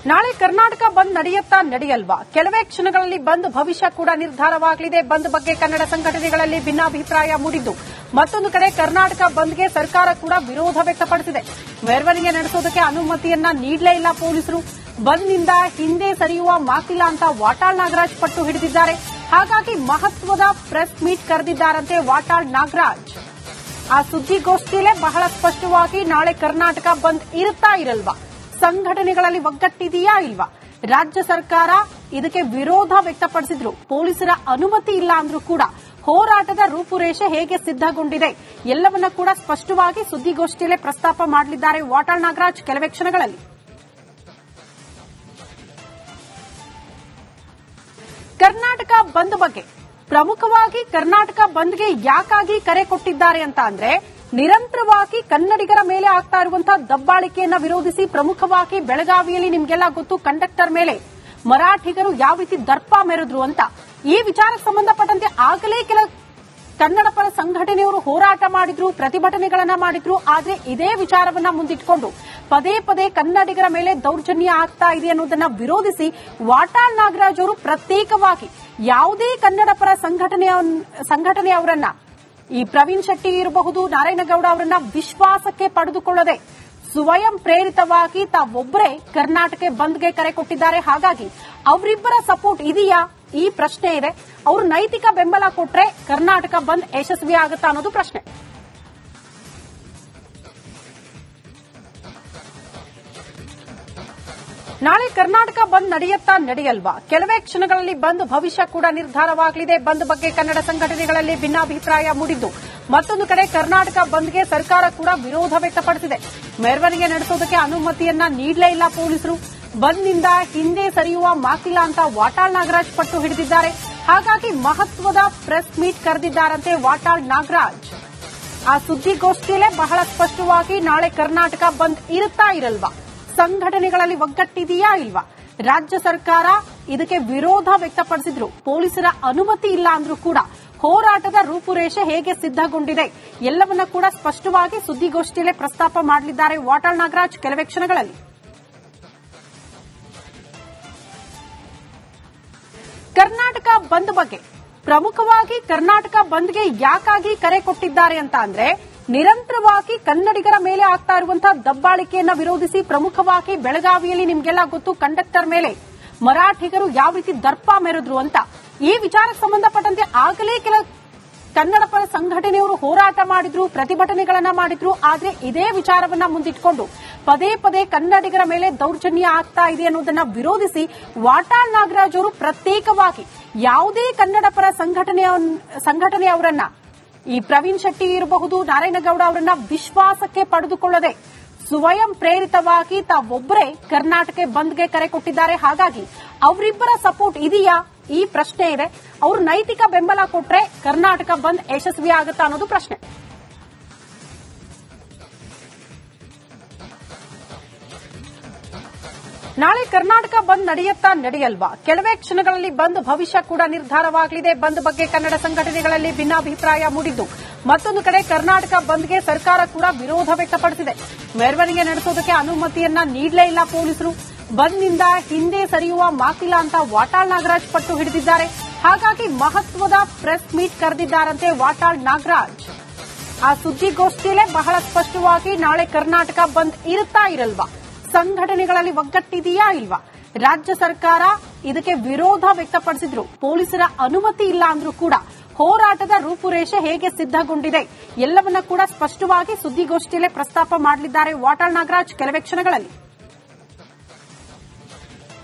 ನಾಳೆ ಕರ್ನಾಟಕ ಬಂದ್ ನಡೆಯುತ್ತಾ ನಡೆಯಲ್ವಾ? ಕೆಲವೇ ಕ್ಷಣಗಳಲ್ಲಿ ಬಂದ್ ಭವಿಷ್ಯ ಕೂಡ ನಿರ್ಧಾರವಾಗಲಿದೆ. ಬಂದ್ ಬಗ್ಗೆ ಕನ್ನಡ ಸಂಘಟನೆಗಳಲ್ಲಿ ಭಿನ್ನಾಭಿಪ್ರಾಯ ಮೂಡಿದ್ದು, ಮತ್ತೊಂದು ಕಡೆ ಕರ್ನಾಟಕ ಬಂದ್ಗೆ ಸರ್ಕಾರ ಕೂಡ ವಿರೋಧ ವ್ಯಕ್ತಪಡಿಸಿದೆ. ಮೆರವಣಿಗೆ ನಡೆಸೋದಕ್ಕೆ ಅನುಮತಿಯನ್ನ ನೀಡಲೇ ಇಲ್ಲ ಪೊಲೀಸರು. ಬಂದ್ನಿಂದ ಹಿಂದೆ ಸರಿಯುವ ಮಾತಿಲ್ಲ ಅಂತ ವಾಟಾಳ್ ನಾಗರಾಜ್ ಪಟ್ಟು ಹಿಡಿದಿದ್ದಾರೆ. ಹಾಗಾಗಿ ಮಹತ್ವದ ಪ್ರೆಸ್ ಮೀಟ್ ಕರೆದಿದ್ದಾರಂತೆ ವಾಟಾಳ್ ನಾಗರಾಜ್. ಆ ಸುದ್ದಿಗೋಷ್ಠಿಯಲ್ಲೇ ಬಹಳ ಸ್ಪಷ್ಟವಾಗಿ ನಾಳೆ ಕರ್ನಾಟಕ ಬಂದ್ ಇರುತ್ತಾ ಇರಲ್ವಾ, ಸಂಘಟನೆಗಳಲ್ಲಿ ಒಗ್ಗಟ್ಟಿದೆಯಾ ಇಲ್ವಾ, ರಾಜ್ಯ ಸರ್ಕಾರ ಇದಕ್ಕೆ ವಿರೋಧ ವ್ಯಕ್ತಪಡಿಸಿದ್ರು, ಪೊಲೀಸರ ಅನುಮತಿ ಇಲ್ಲ ಅಂದ್ರೂ ಕೂಡ ಹೋರಾಟದ ರೂಪುರೇಷೆ ಹೇಗೆ ಸಿದ್ದಗೊಂಡಿದೆ ಎಲ್ಲವನ್ನ ಕೂಡ ಸ್ಪಷ್ಟವಾಗಿ ಸುದ್ದಿಗೋಷ್ಠಿಯಲ್ಲೇ ಪ್ರಸ್ತಾಪ ಮಾಡಲಿದ್ದಾರೆ ವಾಟಾಳ್ ನಾಗರಾಜ್ ಕೆಲವೇ ಕ್ಷಣಗಳಲ್ಲಿ. ಕರ್ನಾಟಕ ಬಂದ್ ಬಗ್ಗೆ ಪ್ರಮುಖವಾಗಿ ಕರ್ನಾಟಕ ಬಂದ್ಗೆ ಯಾಕಾಗಿ ಕರೆ ಕೊಟ್ಟಿದ್ದಾರೆ ಅಂತ ಅಂದ್ರೆ, ನಿರಂತರವಾಗಿ ಕನ್ನಡಿಗರ ಮೇಲೆ ಆಗ್ತಾ ಇರುವಂತಹ ದಬ್ಬಾಳಿಕೆಯನ್ನ ವಿರೋಧಿಸಿ, ಪ್ರಮುಖವಾಗಿ ಬೆಳಗಾವಿಯಲ್ಲಿ ನಿಮ್ಗೆಲ್ಲ ಗೊತ್ತು ಕಂಡಕ್ಟರ್ ಮೇಲೆ ಮರಾಠಿಗರು ಯಾವ ರೀತಿ ದರ್ಪ ಮೆರೆದ್ರು ಅಂತ. ಈ ವಿಚಾರಕ್ಕೆ ಸಂಬಂಧಪಟ್ಟಂತೆ ಆಗಲೇ ಕೆಲ ಕನ್ನಡ ಪರ ಸಂಘಟನೆಯವರು ಹೋರಾಟ ಮಾಡಿದ್ರು, ಪ್ರತಿಭಟನೆಗಳನ್ನ ಮಾಡಿದ್ರು. ಆದ್ರೆ ಇದೇ ವಿಚಾರವನ್ನ ಮುಂದಿಟ್ಟುಕೊಂಡು ಪದೇ ಪದೇ ಕನ್ನಡಿಗರ ಮೇಲೆ ದೌರ್ಜನ್ಯ ಆಗ್ತಾ ಇದೆ ಅನ್ನೋದನ್ನ ವಿರೋಧಿಸಿ ವಾಟಾಳ್ ನಾಗರಾಜ್ ಅವರು ಪ್ರತ್ಯೇಕವಾಗಿ ಯಾವುದೇ ಕನ್ನಡ ಪರ ಸಂಘಟನೆಯವರನ್ನ, ಈ ಪ್ರವೀಣ್ ಶೆಟ್ಟಿ ಇರಬಹುದು, ನಾರಾಯಣಗೌಡ ಅವರನ್ನ ವಿಶ್ವಾಸಕ್ಕೆ ಪಡೆದುಕೊಳ್ಳದೆ ಸ್ವಯಂ ಪ್ರೇರಿತವಾಗಿ ತಾವೊಬ್ಬರೇ ಕರ್ನಾಟಕ ಬಂದ್ಗೆ ಕರೆ ಕೊಟ್ಟಿದ್ದಾರೆ. ಹಾಗಾಗಿ ಅವರಿಬ್ಬರ ಸಪೋರ್ಟ್ ಇದೆಯಾ ಈ ಪ್ರಶ್ನೆ ಇದೆ. ಅವರು ನೈತಿಕ ಬೆಂಬಲ ಕೊಟ್ರೆ ಕರ್ನಾಟಕ ಬಂದ್ ಯಶಸ್ವಿ ಆಗುತ್ತಾ ಅನ್ನೋದು ಪ್ರಶ್ನೆ. ನಾಳೆ ಕರ್ನಾಟಕ ಬಂದ್ ನಡೆಯುತ್ತಾ ನಡೆಯಲ್ವಾ? ಕೆಲವೇ ಕ್ಷಣಗಳಲ್ಲಿ ಬಂದ್ ಭವಿಷ್ಯ ಕೂಡ ನಿರ್ಧಾರವಾಗಲಿದೆ. ಬಂದ್ ಬಗ್ಗೆ ಕನ್ನಡ ಸಂಘಟನೆಗಳಲ್ಲಿ ಭಿನ್ನಾಭಿಪ್ರಾಯ ಮೂಡಿದ್ದು, ಮತ್ತೊಂದು ಕಡೆ ಕರ್ನಾಟಕ ಬಂದ್ಗೆ ಸರ್ಕಾರ ಕೂಡ ವಿರೋಧ ವ್ಯಕ್ತಪಡಿಸಿದೆ. ಮೆರವಣಿಗೆ ನಡೆಸೋದಕ್ಕೆ ಅನುಮತಿಯನ್ನ ನೀಡಲೇ ಇಲ್ಲ ಪೊಲೀಸರು. ಬಂದ್ನಿಂದ ಹಿಂದೆ ಸರಿಯುವ ಮಾತಿಲ್ಲ ಅಂತ ವಾಟಾಳ್ ನಾಗರಾಜ್ ಪಟ್ಟು ಹಿಡಿದಿದ್ದಾರೆ. ಹಾಗಾಗಿ ಮಹತ್ವದ ಪ್ರೆಸ್ ಮೀಟ್ ಕರೆದಿದ್ದಾರಂತೆ ವಾಟಾಳ್ ನಾಗರಾಜ್. ಆ ಸುದ್ದಿಗೋಷ್ಠಿಯಲ್ಲೇ ಬಹಳ ಸ್ಪಷ್ಟವಾಗಿ ನಾಳೆ ಕರ್ನಾಟಕ ಬಂದ್ ಇರುತ್ತಾ ಇರಲ್ವಾ, ಸಂಘಟನೆಗಳಲ್ಲಿ ಒಗ್ಗಟ್ಟಿದೆಯಾ ಇಲ್ವಾ, ರಾಜ್ಯ ಸರ್ಕಾರ ಇದಕ್ಕೆ ವಿರೋಧ ವ್ಯಕ್ತಪಡಿಸಿದ್ರು, ಪೊಲೀಸರ ಅನುಮತಿ ಇಲ್ಲ ಅಂದ್ರೂ ಕೂಡ ಹೋರಾಟದ ರೂಪುರೇಷೆ ಹೇಗೆ ಸಿದ್ದಗೊಂಡಿದೆ ಎಲ್ಲವನ್ನ ಕೂಡ ಸ್ಪಷ್ಟವಾಗಿ ಸುದ್ದಿಗೋಷ್ಠಿಯಲ್ಲೇ ಪ್ರಸ್ತಾಪ ಮಾಡಲಿದ್ದಾರೆ ವಾಟಾಳ್ ನಾಗರಾಜ್ ಕೆಲವೇ ಕ್ಷಣಗಳಲ್ಲಿ. ಕರ್ನಾಟಕ ಬಂದ್ ಬಗ್ಗೆ ಪ್ರಮುಖವಾಗಿ ಕರ್ನಾಟಕ ಬಂದ್ಗೆ ಯಾಕಾಗಿ ಕರೆ ಕೊಟ್ಟಿದ್ದಾರೆ ಅಂತ ಅಂದ್ರೆ, ನಿರಂತರವಾಗಿ ಕನ್ನಡಿಗರ ಮೇಲೆ ಆಗ್ತಾ ಇರುವಂತಹ ದಬ್ಬಾಳಿಕೆಯನ್ನ ವಿರೋಧಿಸಿ, ಪ್ರಮುಖವಾಗಿ ಬೆಳಗಾವಿಯಲ್ಲಿ ನಿಮ್ಗೆಲ್ಲ ಗೊತ್ತು ಕಂಡಕ್ಟರ್ ಮೇಲೆ ಮರಾಠಿಗರು ಯಾವ ರೀತಿ ದರ್ಪ ಮೆರೆದ್ರು ಅಂತ. ಈ ವಿಚಾರಕ್ಕೆ ಸಂಬಂಧಪಟ್ಟಂತೆ ಆಗಲೇ ಕೆಲ ಕನ್ನಡ ಪರ ಸಂಘಟನೆಯವರು ಹೋರಾಟ ಮಾಡಿದ್ರು, ಪ್ರತಿಭಟನೆಗಳನ್ನ ಮಾಡಿದ್ರು. ಆದ್ರೆ ಇದೇ ವಿಚಾರವನ್ನ ಮುಂದಿಟ್ಟುಕೊಂಡು ಪದೇ ಪದೇ ಕನ್ನಡಿಗರ ಮೇಲೆ ದೌರ್ಜನ್ಯ ಆಗ್ತಾ ಇದೆ ಅನ್ನೋದನ್ನ ವಿರೋಧಿಸಿ ವಾಟಾಳ್ ನಾಗರಾಜ್ ಅವರು ಪ್ರತ್ಯೇಕವಾಗಿ ಯಾವುದೇ ಕನ್ನಡ ಪರ ಸಂಘಟನೆಯವರನ್ನ, ಈ ಪ್ರವೀಣ್ ಶೆಟ್ಟಿ ಇರಬಹುದು, ನಾರಾಯಣಗೌಡ ಅವರನ್ನ ವಿಶ್ವಾಸಕ್ಕೆ ಪಡೆದುಕೊಳ್ಳದೆ ಸ್ವಯಂ ಪ್ರೇರಿತವಾಗಿ ತಾವೊಬ್ಬರೇ ಕರ್ನಾಟಕ ಬಂದ್ಗೆ ಕರೆ ಕೊಟ್ಟಿದ್ದಾರೆ. ಹಾಗಾಗಿ ಅವರಿಬ್ಬರ ಸಪೋರ್ಟ್ ಇದೆಯಾ ಈ ಪ್ರಶ್ನೆ ಇದೆ. ಅವರು ನೈತಿಕ ಬೆಂಬಲ ಕೊಟ್ರೆ ಕರ್ನಾಟಕ ಬಂದ್ ಯಶಸ್ವಿ ಆಗುತ್ತಾ ಅನ್ನೋದು ಪ್ರಶ್ನೆ. ನಾಳೆ ಕರ್ನಾಟಕ ಬಂದ್ ನಡೆಯುತ್ತಾ ನಡೆಯಲ್ವಾ? ಕೆಲವೇ ಕ್ಷಣಗಳಲ್ಲಿ ಬಂದ್ ಭವಿಷ್ಯ ಕೂಡ ನಿರ್ಧಾರವಾಗಲಿದೆ. ಬಂದ್ ಬಗ್ಗೆ ಕನ್ನಡ ಸಂಘಟನೆಗಳಲ್ಲಿ ಭಿನ್ನಾಭಿಪ್ರಾಯ ಮೂಡಿದ್ದು, ಮತ್ತೊಂದು ಕಡೆ ಕರ್ನಾಟಕ ಬಂದ್ಗೆ ಸರ್ಕಾರ ಕೂಡ ವಿರೋಧ ವ್ಯಕ್ತಪಡಿಸಿದೆ. ಮೆರವಣಿಗೆ ನಡೆಸೋದಕ್ಕೆ ಅನುಮತಿಯನ್ನ ನೀಡಲೇ ಇಲ್ಲ ಪೊಲೀಸರು. ಬಂದ್ನಿಂದ ಹಿಂದೆ ಸರಿಯುವ ಮಾತಿಲ್ಲ ಅಂತ ವಾಟಾಳ್ ನಾಗರಾಜ್ ಪಟ್ಟು ಹಿಡಿದಿದ್ದಾರೆ. ಹಾಗಾಗಿ ಮಹತ್ವದ ಪ್ರೆಸ್ ಮೀಟ್ ಕರೆದಿದ್ದಾರಂತೆ ವಾಟಾಳ್ ನಾಗರಾಜ್. ಆ ಸುದ್ದಿಗೋಷ್ಠಿಯಲ್ಲೇ ಬಹಳ ಸ್ಪಷ್ಟವಾಗಿ ನಾಳೆ ಕರ್ನಾಟಕ ಬಂದ್ ಇರುತ್ತಾ ಇರಲ್ವಾ, ಸಂಘಟನೆಗಳಲ್ಲಿ ಒಗ್ಗಟ್ಟಿದೆಯಾ ಇಲ್ವಾ, ರಾಜ್ಯ ಸರ್ಕಾರ ಇದಕ್ಕೆ ವಿರೋಧ ವ್ಯಕ್ತಪಡಿಸಿದ್ರು, ಪೊಲೀಸರ ಅನುಮತಿ ಇಲ್ಲ ಅಂದ್ರೂ ಕೂಡ ಹೋರಾಟದ ರೂಪುರೇಷೆ ಹೇಗೆ ಸಿದ್ದಗೊಂಡಿದೆ ಎಲ್ಲವನ್ನ ಕೂಡ ಸ್ಪಷ್ಟವಾಗಿ ಸುದ್ದಿಗೋಷ್ಠಿಯಲ್ಲೇ ಪ್ರಸ್ತಾಪ ಮಾಡಲಿದ್ದಾರೆ ವಾಟಾಳ್ ನಾಗರಾಜ್ ಕೆಲವೇ ಕ್ಷಣಗಳಲ್ಲಿ.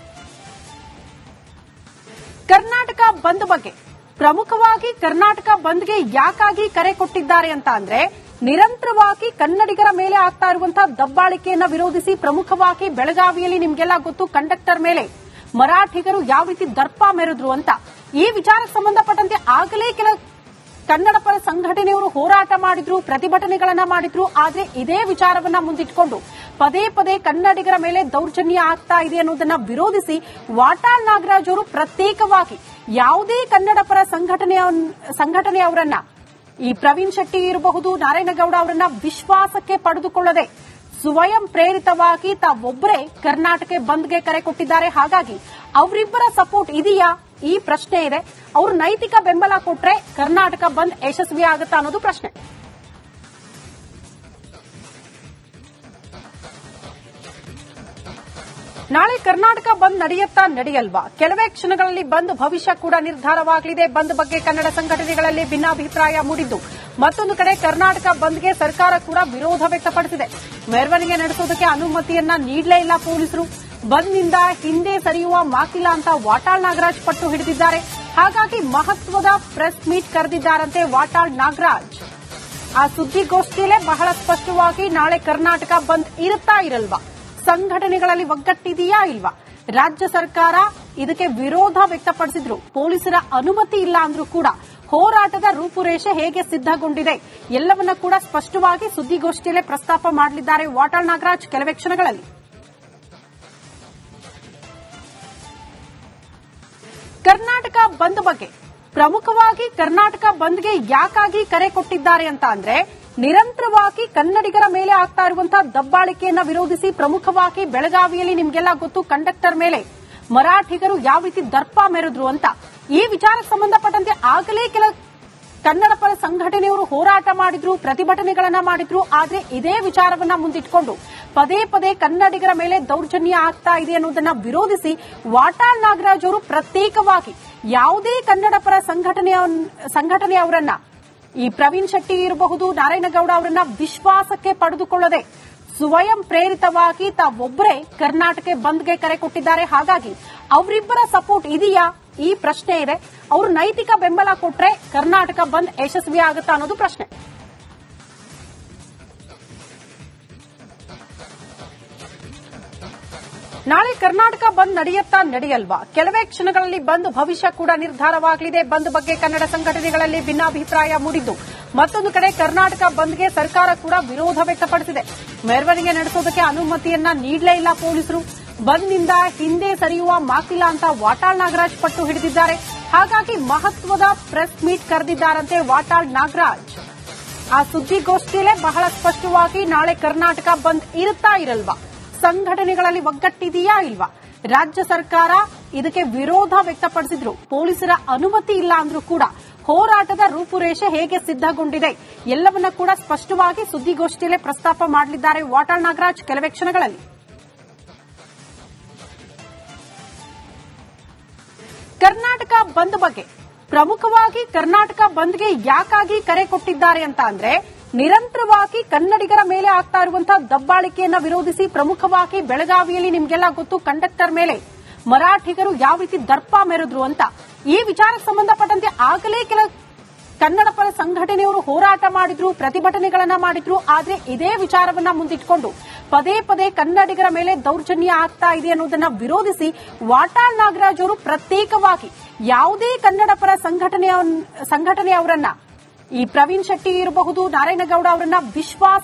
ಕರ್ನಾಟಕ ಬಂದ್ ಬಗ್ಗೆ ಪ್ರಮುಖವಾಗಿ ಕರ್ನಾಟಕ ಬಂದ್ಗೆ ಯಾಕಾಗಿ ಕರೆ ಕೊಟ್ಟಿದ್ದಾರೆ ಅಂತ ಅಂದ್ರೆ, ನಿರಂತರವಾಗಿ ಕನ್ನಡಿಗರ ಮೇಲೆ ಆಗ್ತಾ ಇರುವಂತಹ ದಬ್ಬಾಳಿಕೆಯನ್ನ ವಿರೋಧಿಸಿ, ಪ್ರಮುಖವಾಗಿ ಬೆಳಗಾವಿಯಲ್ಲಿ ನಿಮ್ಗೆಲ್ಲ ಗೊತ್ತು ಕಂಡಕ್ಟರ್ ಮೇಲೆ ಮರಾಠಿಗರು ಯಾವ ರೀತಿ ದರ್ಪ ಮೆರೆದ್ರು ಅಂತ. ಈ ವಿಚಾರಕ್ಕೆ ಸಂಬಂಧಪಟ್ಟಂತೆ ಆಗಲೇ ಕೆಲ ಕನ್ನಡ ಪರ ಸಂಘಟನೆಯವರು ಹೋರಾಟ ಮಾಡಿದ್ರು, ಪ್ರತಿಭಟನೆಗಳನ್ನ ಮಾಡಿದ್ರು. ಆದ್ರೆ ಇದೇ ವಿಚಾರವನ್ನ ಮುಂದಿಟ್ಟುಕೊಂಡು ಪದೇ ಪದೇ ಕನ್ನಡಿಗರ ಮೇಲೆ ದೌರ್ಜನ್ಯ ಆಗ್ತಾ ಇದೆ ಅನ್ನೋದನ್ನ ವಿರೋಧಿಸಿ ವಾಟಾಳ್ ನಾಗರಾಜ್ ಅವರು ಪ್ರತ್ಯೇಕವಾಗಿ ಯಾವುದೇ ಕನ್ನಡ ಪರ ಸಂಘಟನೆಯವರನ್ನ, ಈ ಪ್ರವೀಣ್ ಶೆಟ್ಟಿ ಇರಬಹುದು, ನಾರಾಯಣಗೌಡ ಅವರನ್ನ ವಿಶ್ವಾಸಕ್ಕೆ ಪಡೆದುಕೊಳ್ಳದೆ ಸ್ವಯಂ ಪ್ರೇರಿತವಾಗಿ ತಾವೊಬ್ಬರೇ ಕರ್ನಾಟಕ ಬಂದ್ಗೆ ಕರೆ ಕೊಟ್ಟಿದ್ದಾರೆ. ಹಾಗಾಗಿ ಅವರಿಬ್ಬರ ಸಪೋರ್ಟ್ ಇದೆಯಾ ಈ ಪ್ರಶ್ನೆ ಇದೆ. ಅವರು ನೈತಿಕ ಬೆಂಬಲ ಕೊಟ್ರೆ ಕರ್ನಾಟಕ ಬಂದ್ ಯಶಸ್ವಿ ಆಗುತ್ತಾ ಅನ್ನೋದು ಪ್ರಶ್ನೆ. ನಾಳೆ ಕರ್ನಾಟಕ ಬಂದ್ ನಡೆಯುತ್ತಾ ನಡೆಯಲ್ವಾ? ಕೆಲವೇ ಕ್ಷಣಗಳಲ್ಲಿ ಬಂದ್ ಭವಿಷ್ಯ ಕೂಡ ನಿರ್ಧಾರವಾಗಲಿದೆ. ಬಂದ್ ಬಗ್ಗೆ ಕನ್ನಡ ಸಂಘಟನೆಗಳಲ್ಲಿ ಭಿನ್ನಾಭಿಪ್ರಾಯ ಮೂಡಿದ್ದು, ಮತ್ತೊಂದು ಕಡೆ ಕರ್ನಾಟಕ ಬಂದ್ಗೆ ಸರ್ಕಾರ ಕೂಡ ವಿರೋಧ ವ್ಯಕ್ತಪಡಿಸಿದೆ. ಮೆರವಣಿಗೆ ನಡೆಸೋದಕ್ಕೆ ಅನುಮತಿಯನ್ನ ನೀಡಲೇ ಇಲ್ಲ ಪೊಲೀಸರು. ಬಂದ್ನಿಂದ ಹಿಂದೆ ಸರಿಯುವ ಮಾತಿಲ್ಲ ಅಂತ ವಾಟಾಳ್ ನಾಗರಾಜ್ ಪಟ್ಟು ಹಿಡಿದಿದ್ದಾರೆ. ಹಾಗಾಗಿ ಮಹತ್ವದ ಪ್ರೆಸ್ ಮೀಟ್ ಕರೆದಿದ್ದಾರಂತೆ ವಾಟಾಳ್ ನಾಗರಾಜ್. ಆ ಸುದ್ದಿಗೋಷ್ಠಿಯಲ್ಲೇ ಬಹಳ ಸ್ಪಷ್ಟವಾಗಿ ನಾಳೆ ಕರ್ನಾಟಕ ಬಂದ್ ಇರುತ್ತಾ ಇರಲ್ವಾ, ಸಂಘಟನೆಗಳಲ್ಲಿ ಒಗ್ಗಟ್ಟಿದೆಯಾ ಇಲ್ವಾ, ರಾಜ್ಯ ಸರ್ಕಾರ ಇದಕ್ಕೆ ವಿರೋಧ ವ್ಯಕ್ತಪಡಿಸಿದ್ರು, ಪೊಲೀಸರ ಅನುಮತಿ ಇಲ್ಲ ಅಂದ್ರೂ ಕೂಡ ಹೋರಾಟದ ರೂಪುರೇಷೆ ಹೇಗೆ ಸಿದ್ದಗೊಂಡಿದೆ ಎಲ್ಲವನ್ನ ಕೂಡ ಸ್ಪಷ್ಟವಾಗಿ ಸುದ್ದಿಗೋಷ್ಠಿಯಲ್ಲೇ ಪ್ರಸ್ತಾಪ ಮಾಡಲಿದ್ದಾರೆ ವಾಟಾಳ್ ನಾಗರಾಜ್ ಕೆಲವೇ ಕ್ಷಣಗಳಲ್ಲಿ. ಕರ್ನಾಟಕ ಬಂದ್ ಬಗ್ಗೆ ಪ್ರಮುಖವಾಗಿ ಕರ್ನಾಟಕ ಬಂದ್ಗೆ ಯಾಕಾಗಿ ಕರೆ ಕೊಟ್ಟಿದ್ದಾರೆ ಅಂತ ಅಂದ್ರೆ, ನಿರಂತರವಾಗಿ ಕನ್ನಡಿಗರ ಮೇಲೆ ಆಗ್ತಾ ಇರುವಂತಹ ದಬ್ಬಾಳಿಕೆಯನ್ನ ವಿರೋಧಿಸಿ ಪ್ರಮುಖವಾಗಿ ಬೆಳಗಾವಿಯಲ್ಲಿ ನಿಮ್ಗೆಲ್ಲ ಗೊತ್ತು ಕಂಡಕ್ಟರ್ ಮೇಲೆ ಮರಾಠಿಗರು ಯಾವ ರೀತಿ ದರ್ಪ ಮೆರೆದ್ರು ಅಂತ. ಈ ವಿಚಾರಕ್ಕೆ ಸಂಬಂಧಪಟ್ಟಂತೆ ಆಗಲೇ ಕೆಲ ಕನ್ನಡ ಪರ ಸಂಘಟನೆಯವರು ಹೋರಾಟ ಮಾಡಿದ್ರು, ಪ್ರತಿಭಟನೆಗಳನ್ನ ಮಾಡಿದ್ರು. ಆದ್ರೆ ಇದೇ ವಿಚಾರವನ್ನ ಮುಂದಿಟ್ಕೊಂಡು ಪದೇ ಪದೇ ಕನ್ನಡಿಗರ ಮೇಲೆ ದೌರ್ಜನ್ಯ ಆಗ್ತಾ ಇದೆ ಅನ್ನೋದನ್ನ ವಿರೋಧಿಸಿ ವಾಟಾಳ್ ನಾಗರಾಜ್ ಅವರು ಪ್ರತ್ಯೇಕವಾಗಿ ಯಾವುದೇ ಕನ್ನಡ ಪರ ಸಂಘಟನೆಯವರನ್ನ, ಈ ಪ್ರವೀಣ್ ಶೆಟ್ಟಿ ಇರಬಹುದು, ನಾರಾಯಣಗೌಡ ಅವರನ್ನ ವಿಶ್ವಾಸಕ್ಕೆ ಪಡೆದುಕೊಳ್ಳದೆ ಸ್ವಯಂ ಪ್ರೇರಿತವಾಗಿ ತಾವೊಬ್ಬರೇ ಕರ್ನಾಟಕ ಬಂದ್ಗೆ ಕರೆ ಕೊಟ್ಟಿದ್ದಾರೆ. ಹಾಗಾಗಿ ಅವರಿಬ್ಬರ ಸಪೋರ್ಟ್ ಇದೆಯಾ ಈ ಪ್ರಶ್ನೆ ಇದೆ. ಅವರು ನೈತಿಕ ಬೆಂಬಲ ಕೊಟ್ರೆ ಕರ್ನಾಟಕ ಬಂದ್ ಯಶಸ್ವಿ ಆಗುತ್ತಾ ಅನ್ನೋದು ಪ್ರಶ್ನೆ. ನಾಳೆ ಕರ್ನಾಟಕ ಬಂದ್ ನಡೆಯುತ್ತಾ ನಡೆಯಲ್ವಾ? ಕೆಲವೇ ಕ್ಷಣಗಳಲ್ಲಿ ಬಂದ್ ಭವಿಷ್ಯ ಕೂಡ ನಿರ್ಧಾರವಾಗಲಿದೆ. ಬಂದ್ ಬಗ್ಗೆ ಕನ್ನಡ ಸಂಘಟನೆಗಳಲ್ಲಿ ಭಿನ್ನಾಭಿಪ್ರಾಯ ಮೂಡಿದ್ದು, ಮತ್ತೊಂದು ಕಡೆ ಕರ್ನಾಟಕ ಬಂದ್ಗೆ ಸರ್ಕಾರ ಕೂಡ ವಿರೋಧ ವ್ಯಕ್ತಪಡಿಸಿದೆ. ಮೆರವಣಿಗೆ ನಡೆಸೋದಕ್ಕೆ ಅನುಮತಿಯನ್ನ ನೀಡಲೇ ಇಲ್ಲ ಪೊಲೀಸರು. ಬಂದ್ನಿಂದ ಹಿಂದೆ ಸರಿಯುವ ಮಾತಿಲ್ಲ ಅಂತ ವಾಟಾಳ್ ನಾಗರಾಜ್ ಪಟ್ಟು ಹಿಡಿದಿದ್ದಾರೆ. ಹಾಗಾಗಿ ಮಹತ್ವದ ಪ್ರೆಸ್ ಮೀಟ್ ಕರೆದಿದ್ದಾರಂತೆ ವಾಟಾಳ್ ನಾಗರಾಜ್. ಆ ಸುದ್ದಿಗೋಷ್ಠಿಯಲ್ಲೇ ಬಹಳ ಸ್ಪಷ್ಟವಾಗಿ ನಾಳೆ ಕರ್ನಾಟಕ ಬಂದ್ ಇರುತ್ತಾ ಇರಲ್ವಾ, ಸಂಘಟನೆಗಳಲ್ಲಿ ಒಗ್ಗಟ್ಟಿದೆಯಾ ಇಲ್ವಾ, ರಾಜ್ಯ ಸರ್ಕಾರ ಇದಕ್ಕೆ ವಿರೋಧ ವ್ಯಕ್ತಪಡಿಸಿದ್ರು, ಪೊಲೀಸರ ಅನುಮತಿ ಇಲ್ಲ ಅಂದ್ರೂ ಕೂಡ ಹೋರಾಟದ ರೂಪುರೇಷೆ ಹೇಗೆ ಸಿದ್ದಗೊಂಡಿದೆ ಎಲ್ಲವನ್ನ ಕೂಡ ಸ್ಪಷ್ಟವಾಗಿ ಸುದ್ದಿಗೋಷ್ಠಿಯಲ್ಲೇ ಪ್ರಸ್ತಾಪ ಮಾಡಲಿದ್ದಾರೆ ವಾಟಾಳ್ ನಾಗರಾಜ್ ಕೆಲವೇ ಕ್ಷಣಗಳಲ್ಲಿ. ಕರ್ನಾಟಕ ಬಂದ್ ಬಗ್ಗೆ ಪ್ರಮುಖವಾಗಿ ಕರ್ನಾಟಕ ಬಂದ್ಗೆ ಯಾಕಾಗಿ ಕರೆ ಕೊಟ್ಟಿದ್ದಾರೆ ಅಂತ ಅಂದ್ರೆ, ನಿರಂತರವಾಗಿ ಕನ್ನಡಿಗರ ಮೇಲೆ ಆಗ್ತಾ ಇರುವಂತಹ ದಬ್ಬಾಳಿಕೆಯನ್ನ ವಿರೋಧಿಸಿ ಪ್ರಮುಖವಾಗಿ ಬೆಳಗಾವಿಯಲ್ಲಿ ನಿಮ್ಗೆಲ್ಲ ಗೊತ್ತು ಕಂಡಕ್ಟರ್ ಮೇಲೆ ಮರಾಠಿಗರು ಯಾವ ರೀತಿ ದರ್ಪ ಮೆರೆದ್ರು ಅಂತ. ಈ ವಿಚಾರಕ್ಕೆ ಸಂಬಂಧಪಟ್ಟಂತೆ ಆಗಲೇ ಕೆಲ ಕನ್ನಡ ಪರ ಸಂಘಟನೆಯವರು ಹೋರಾಟ ಮಾಡಿದ್ರು, ಪ್ರತಿಭಟನೆಗಳನ್ನ ಮಾಡಿದ್ರು. ಆದ್ರೆ ಇದೇ ವಿಚಾರವನ್ನ ಮುಂದಿಟ್ಕೊಂಡು ಪದೇ ಪದೇ ಕನ್ನಡಿಗರ ಮೇಲೆ ದೌರ್ಜನ್ಯ ಆಗ್ತಾ ಇದೆ ಅನ್ನೋದನ್ನ ವಿರೋಧಿಸಿ ವಾಟಾಳ್ ನಾಗರಾಜ್ ಅವರು ಪ್ರತ್ಯೇಕವಾಗಿ ಯಾವುದೇ ಕನ್ನಡ ಪರ ಸಂಘಟನೆಯವರನ್ನ, ಈ ಪ್ರವೀಣ್ ಶೆಟ್ಟಿ ಇರಬಹುದು, ನಾರಾಯಣಗೌಡ ಅವರನ್ನ ವಿಶ್ವಾಸ